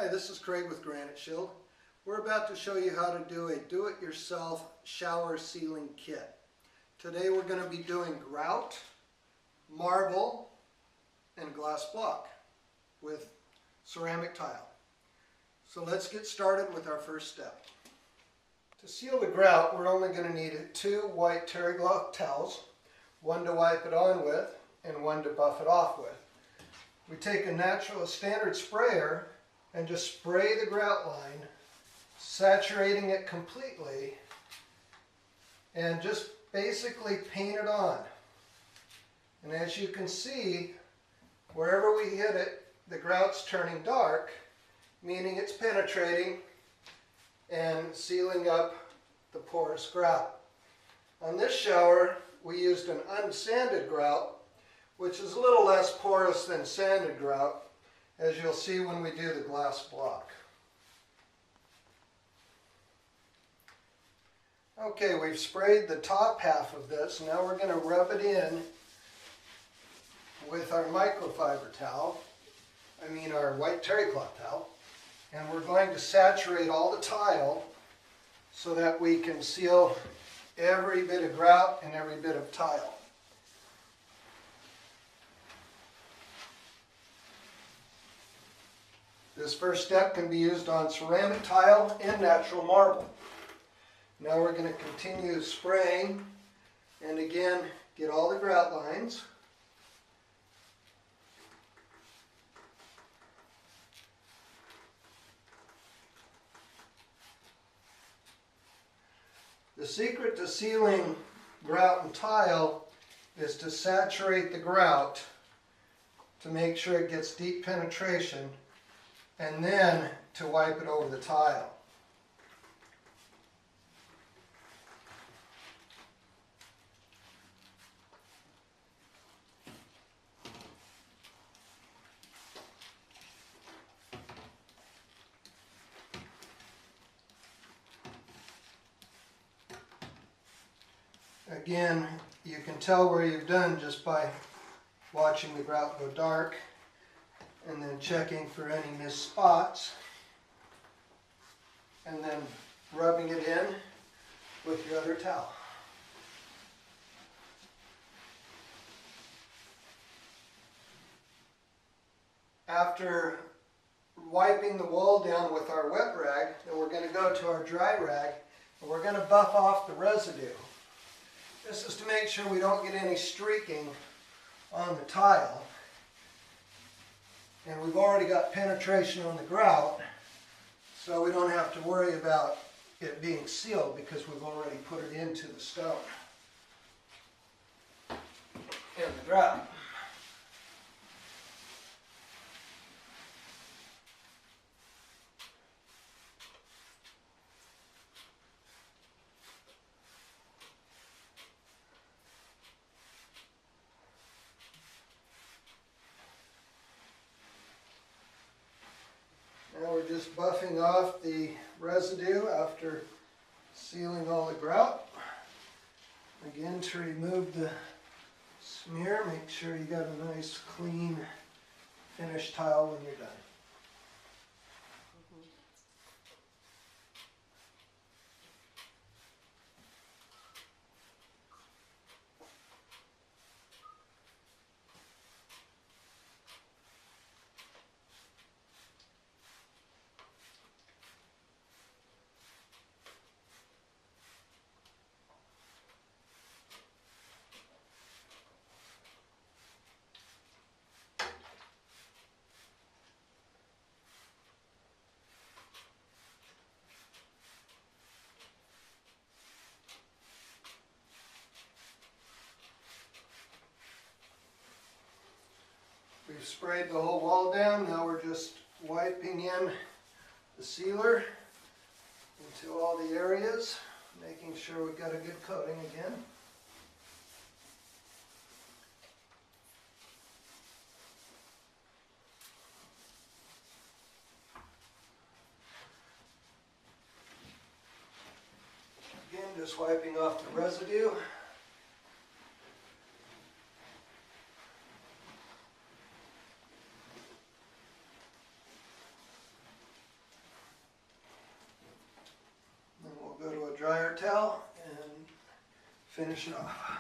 Hi, this is Craig with Granite Shield. We're about to show you how to do a do-it-yourself shower sealing kit. Today we're going to be doing grout, marble, and glass block with ceramic tile. So let's get started with our first step. To seal the grout, we're only going to need 2 white terry cloth towels, one to wipe it on with and one to buff it off with. We take a standard sprayer and just spray the grout line, saturating it completely, and just basically paint it on. And as you can see, wherever we hit it, the grout's turning dark, meaning it's penetrating and sealing up the porous grout. On this shower, we used an unsanded grout, which is a little less porous than sanded grout, as you'll see when we do the glass block. Okay, we've sprayed the top half of this. Now we're going to rub it in with our microfiber towel, our white terry cloth towel, and we're going to saturate all the tile so that we can seal every bit of grout and every bit of tile. This first step can be used on ceramic tile and natural marble. Now we're going to continue spraying and again get all the grout lines. The secret to sealing grout and tile is to saturate the grout to make sure it gets deep penetration, and then to wipe it over the tile. Again, you can tell where you've done just by watching the grout go dark and then checking for any missed spots and then rubbing it in with your other towel. After wiping the wall down with our wet rag, then we're going to go to our dry rag and we're going to buff off the residue. This is to make sure we don't get any streaking on the tile. And we've already got penetration on the grout, so we don't have to worry about it being sealed because we've already put it into the stone and the grout. Now we're just buffing off the residue after sealing all the grout. Again, to remove the smear, make sure you got a nice clean finished tile when you're done. We've sprayed the whole wall down. Now we're just wiping in the sealer into all the areas, making sure we've got a good coating again. Again, just wiping off the residue. finish it off.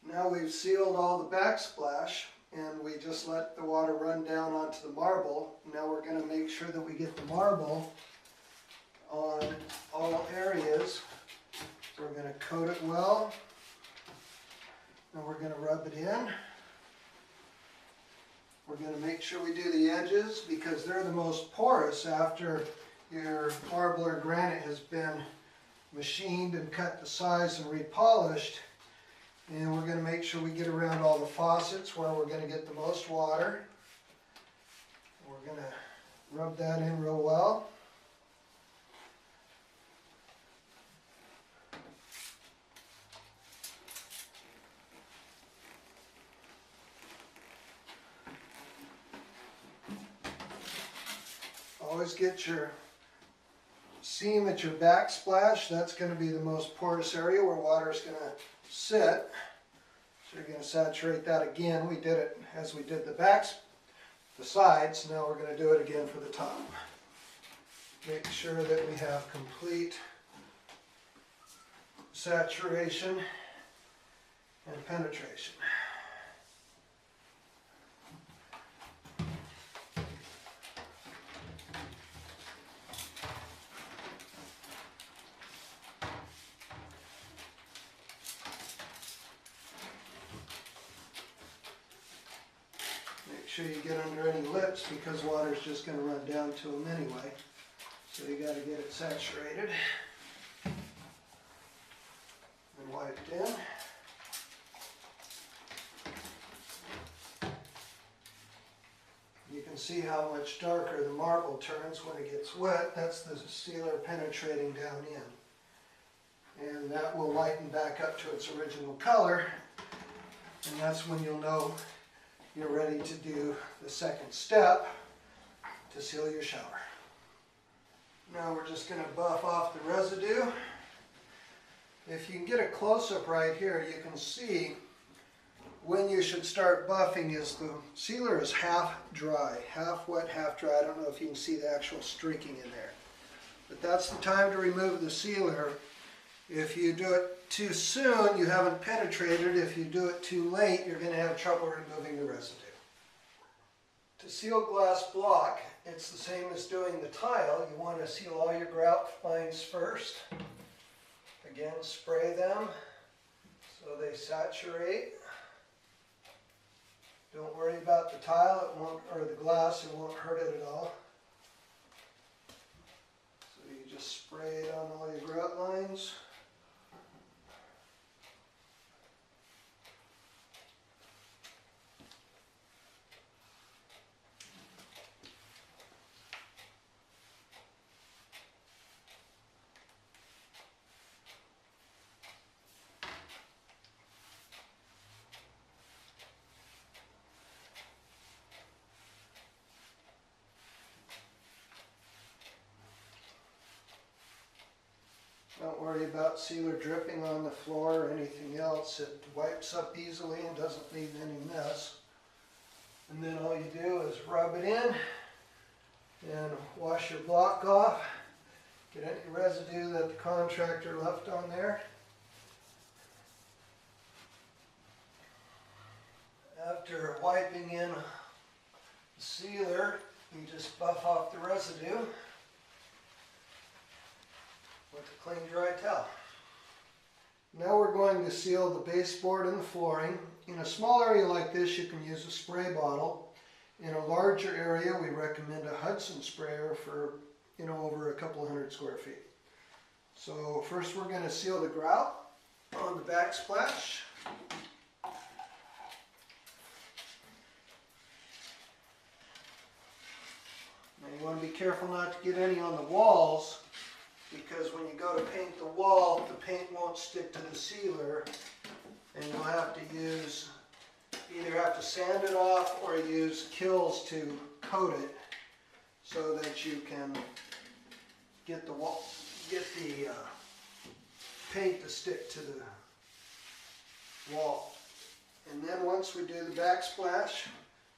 Now we've sealed all the backsplash and we just let the water run down onto the marble. Now we're going to make sure that we get the marble on all areas. So we're going to coat it well. And we're going to rub it in. We're going to make sure we do the edges because they're the most porous after your marble or granite has been machined and cut to size and repolished. And we're going to make sure we get around all the faucets where we're going to get the most water. We're going to rub that in real well. Always get your seam at your backsplash. That's going to be the most porous area where water is going to sit. So you're going to saturate that again. We did it as we did the sides. Now we're going to do it again for the top. Make sure that we have complete saturation and penetration. Make sure you get under any lips because water is just going to run down to them anyway. So you got to get it saturated and wiped in. You can see how much darker the marble turns when it gets wet. That's the sealer penetrating down in. And that will lighten back up to its original color. And that's when you'll know you're ready to do the second step to seal your shower. Now we're just going to buff off the residue. If you can get a close-up right here, you can see when you should start buffing is the sealer is half dry, half wet, half dry. I don't know if you can see the actual streaking in there. But that's the time to remove the sealer. If you do it too soon, you haven't penetrated. If you do it too late, you're going to have trouble removing the residue. To seal glass block, it's the same as doing the tile. You want to seal all your grout lines first. Again, spray them so they saturate. Don't worry about the tile, it won't, or the glass, it won't hurt it at all. So you just spray it on all your grout lines. Don't worry about sealer dripping on the floor or anything else. It wipes up easily and doesn't leave any mess. And then all you do is rub it in and wash your block off. Get any residue that the contractor left on there. After wiping in the sealer, you just buff off the residue with a clean dry towel. Now we're going to seal the baseboard and the flooring. In a small area like this, you can use a spray bottle. In a larger area, we recommend a Hudson sprayer for, over a couple of 100 square feet. So first we're going to seal the grout on the backsplash. Now you want to be careful not to get any on the walls, because when you go to paint the wall, the paint won't stick to the sealer, and you'll have to either have to sand it off or use kills to coat it so that you can get the paint to stick to the wall. And then once we do the backsplash,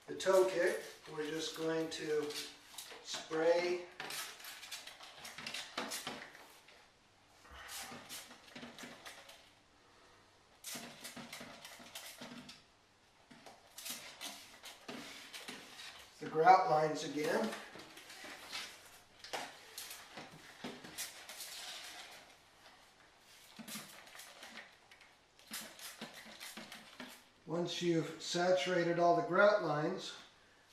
the toe kick, we're just going to spray the grout lines again. Once you've saturated all the grout lines,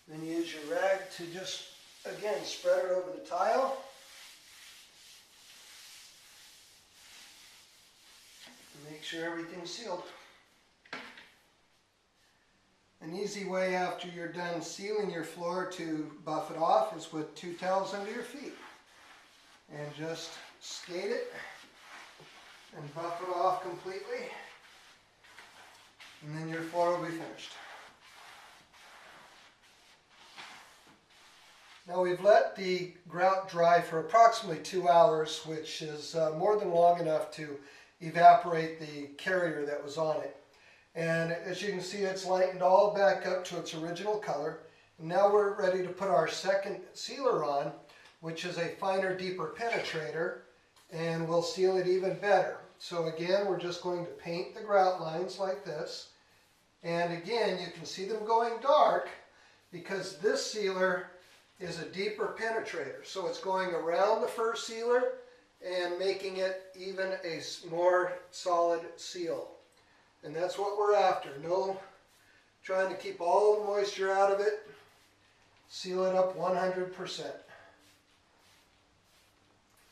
then use your rag to just, again, spread it over the tile. And make sure everything's sealed. An easy way after you're done sealing your floor to buff it off is with 2 towels under your feet. And just skate it and buff it off completely. And then your floor will be finished. Now we've let the grout dry for approximately 2 hours, which is more than long enough to evaporate the carrier that was on it. And as you can see, it's lightened all back up to its original color. And now we're ready to put our second sealer on, which is a finer, deeper penetrator, and we'll seal it even better. So again, we're just going to paint the grout lines like this. And again, you can see them going dark because this sealer is a deeper penetrator. So it's going around the first sealer and making it even a more solid seal. And that's what we're after. No trying to keep all the moisture out of it. Seal it up 100%.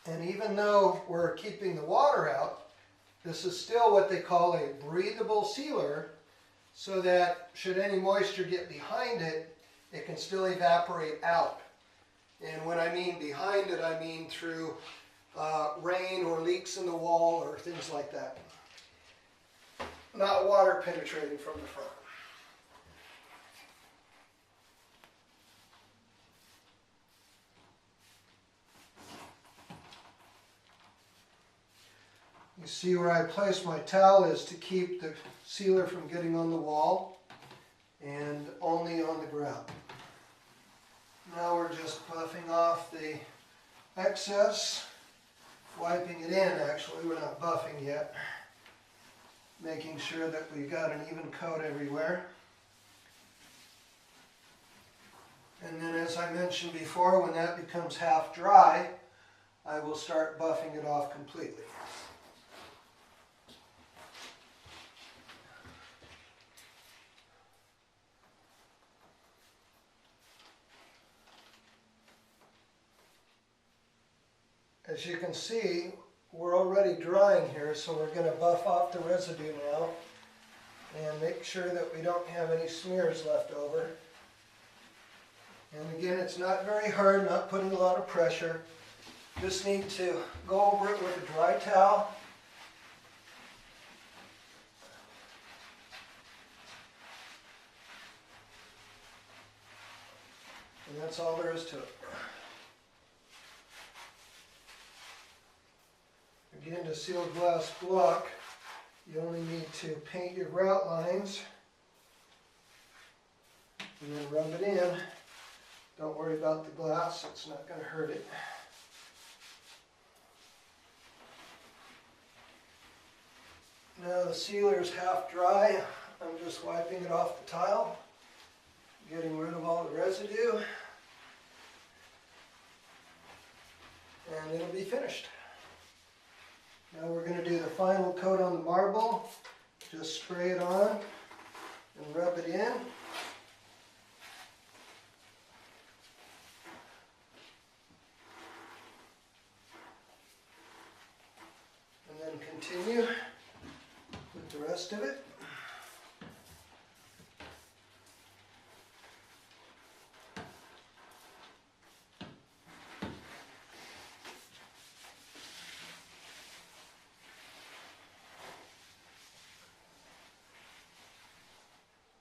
And even though we're keeping the water out, this is still what they call a breathable sealer, so that should any moisture get behind it, it can still evaporate out. And when I mean behind it, I mean through rain or leaks in the wall or things like that. Not water penetrating from the front. You see where I place my towel is to keep the sealer from getting on the wall and only on the grout. Now we're just buffing off the excess, wiping it in actually, we're not buffing yet. Making sure that we've got an even coat everywhere. And then as I mentioned before, when that becomes half dry, I will start buffing it off completely. As you can see, we're already drying here, so we're going to buff off the residue now and make sure that we don't have any smears left over. And again, it's not very hard, not putting a lot of pressure. Just need to go over it with a dry towel. And that's all there is to it. Again, to seal glass block, you only need to paint your grout lines and then rub it in. Don't worry about the glass, it's not going to hurt it. Now the sealer is half dry. I'm just wiping it off the tile, getting rid of all the residue, and it'll be finished. Now we're going to do the final coat on the marble. Just spray it on and rub it in. And then continue with the rest of it.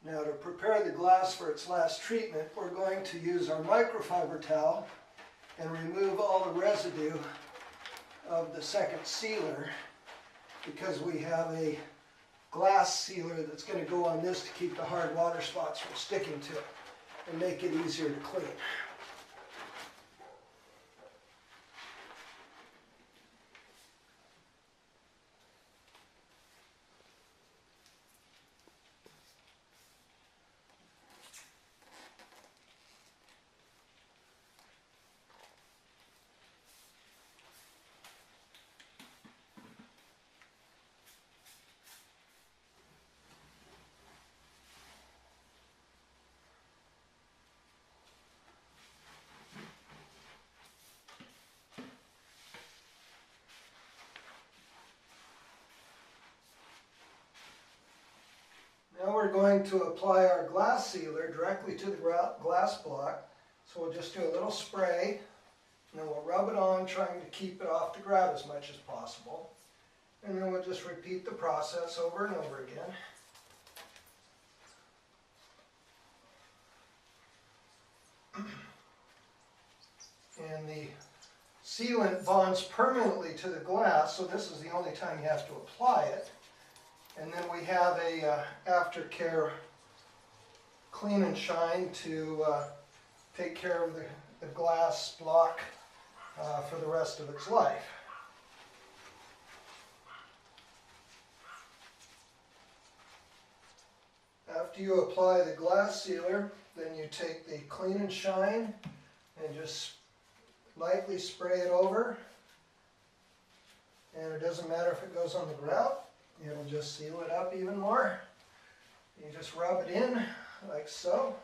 Now to prepare the glass for its last treatment, we're going to use our microfiber towel and remove all the residue of the second sealer, because we have a glass sealer that's going to go on this to keep the hard water spots from sticking to it. and make it easier to clean. Now we're going to apply our glass sealer directly to the glass block. So we'll just do a little spray, and then we'll rub it on, trying to keep it off the grout as much as possible. And then we'll just repeat the process over and over again. And the sealant bonds permanently to the glass, so this is the only time you have to apply it. And then we have a aftercare clean and shine to take care of the glass block for the rest of its life. After you apply the glass sealer, then you take the clean and shine and just lightly spray it over. And it doesn't matter if it goes on the grout. It'll just seal it up even more. You just rub it in like so.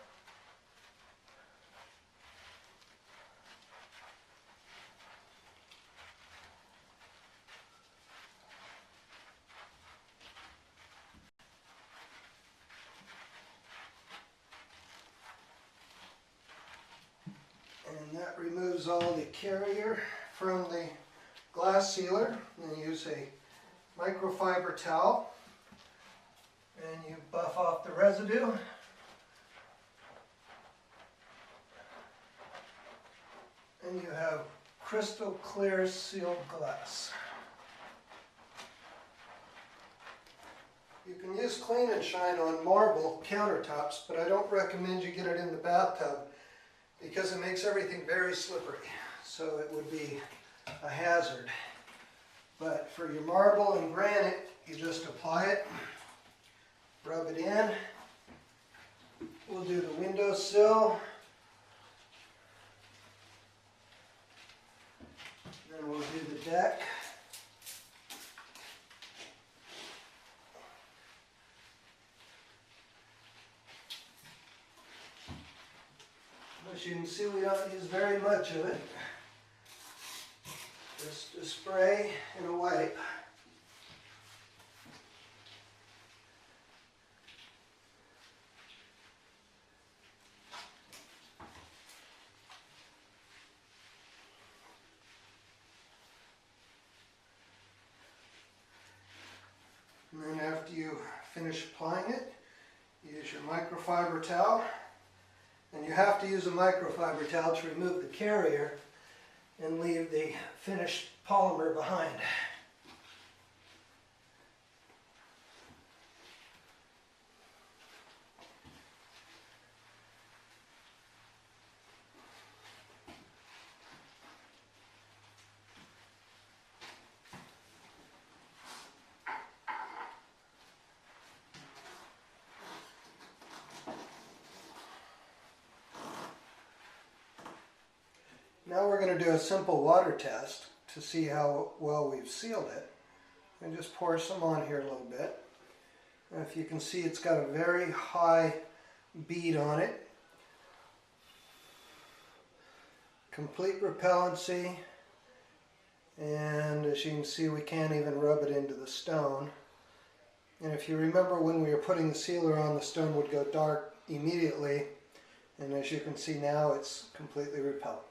And that removes all the carrier from the glass sealer. And use a microfiber towel, and you buff off the residue. And you have crystal clear sealed glass. You can use clean and shine on marble countertops, but I don't recommend you get it in the bathtub because it makes everything very slippery. So it would be a hazard. But for your marble and granite, you just apply it, rub it in. We'll do the windowsill. Then we'll do the deck. As you can see, we don't use very much of it. Just a spray and a wipe. And then after you finish applying it, use your microfiber towel. And you have to use a microfiber towel to remove the carrier and leave the finished polymer behind. Now we're going to do a simple water test to see how well we've sealed it. And just pour some on here a little bit. And if you can see, it's got a very high bead on it. Complete repellency. And as you can see, we can't even rub it into the stone. And if you remember, when we were putting the sealer on, the stone would go dark immediately. And as you can see now, it's completely repellent.